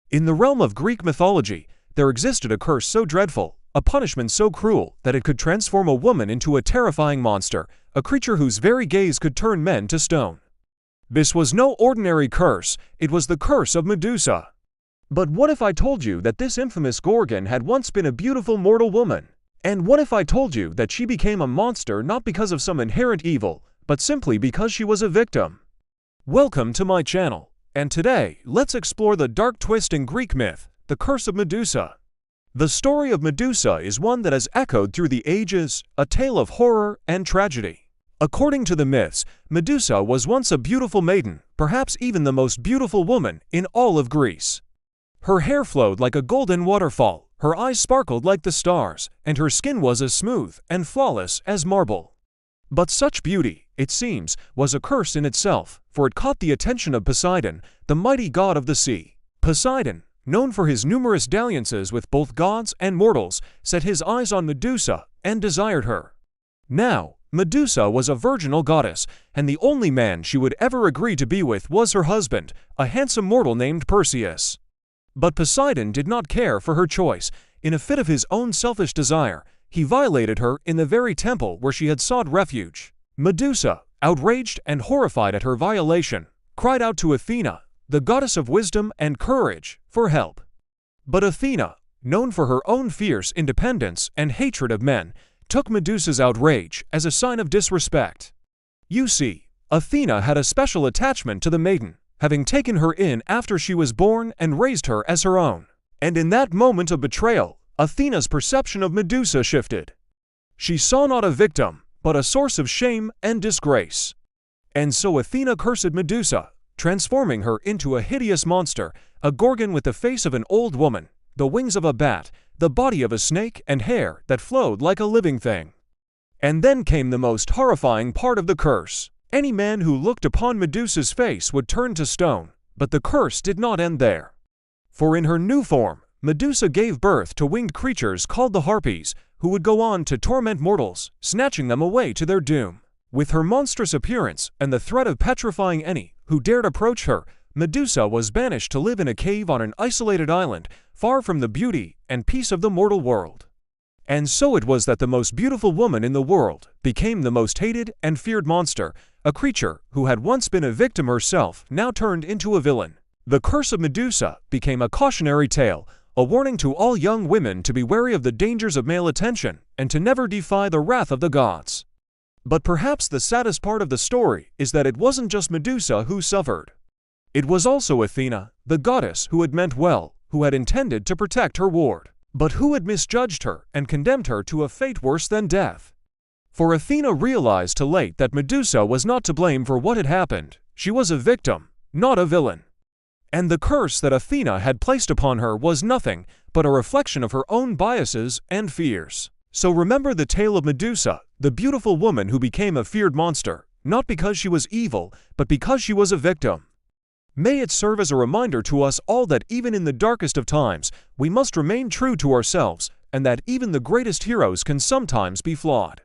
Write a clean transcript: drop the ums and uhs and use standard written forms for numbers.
In the realm of Greek mythology, there existed a curse so dreadful, a punishment so cruel, that it could transform a woman into a terrifying monster, a creature whose very gaze could turn men to stone. This was no ordinary curse, it was the curse of Medusa. But what if I told you that this infamous Gorgon had once been a beautiful mortal woman? And what if I told you that she became a monster not because of some inherent evil, but simply because she was a victim? Welcome to my channel, and today, let's explore the dark twist in Greek myth, the curse of Medusa. The story of Medusa is one that has echoed through the ages, a tale of horror and tragedy. According to the myths, Medusa was once a beautiful maiden, perhaps even the most beautiful woman in all of Greece. Her hair flowed like a golden waterfall, her eyes sparkled like the stars, and her skin was as smooth and flawless as marble. But such beauty, it seems, was a curse in itself, for it caught the attention of Poseidon, the mighty god of the sea. Poseidon, known for his numerous dalliances with both gods and mortals, set his eyes on Medusa and desired her. Now, Medusa was a virginal goddess, and the only man she would ever agree to be with was her husband, a handsome mortal named Perseus. But Poseidon did not care for her choice. In a fit of his own selfish desire, he violated her in the very temple where she had sought refuge. Medusa, outraged and horrified at her violation, cried out to Athena, the goddess of wisdom and courage, for help. But Athena, known for her own fierce independence and hatred of men, took Medusa's outrage as a sign of disrespect. You see, Athena had a special attachment to the maiden, having taken her in after she was born and raised her as her own. And in that moment of betrayal, Athena's perception of Medusa shifted. She saw not a victim, but a source of shame and disgrace. And so Athena cursed Medusa, transforming her into a hideous monster, a gorgon with the face of an old woman, the wings of a bat, the body of a snake, and hair that flowed like a living thing. And then came the most horrifying part of the curse. Any man who looked upon Medusa's face would turn to stone, but the curse did not end there. For in her new form, Medusa gave birth to winged creatures called the Harpies, who would go on to torment mortals, snatching them away to their doom. With her monstrous appearance and the threat of petrifying any who dared approach her, Medusa was banished to live in a cave on an isolated island, far from the beauty and peace of the mortal world. And so it was that the most beautiful woman in the world became the most hated and feared monster, a creature who had once been a victim herself now turned into a villain. The curse of Medusa became a cautionary tale, a warning to all young women to be wary of the dangers of male attention and to never defy the wrath of the gods. But perhaps the saddest part of the story is that it wasn't just Medusa who suffered. It was also Athena, the goddess who had meant well, who had intended to protect her ward, but who had misjudged her and condemned her to a fate worse than death. For Athena realized too late that Medusa was not to blame for what had happened. She was a victim, not a villain. And the curse that Athena had placed upon her was nothing but a reflection of her own biases and fears. So remember the tale of Medusa, the beautiful woman who became a feared monster, not because she was evil, but because she was a victim. May it serve as a reminder to us all that even in the darkest of times, we must remain true to ourselves, and that even the greatest heroes can sometimes be flawed.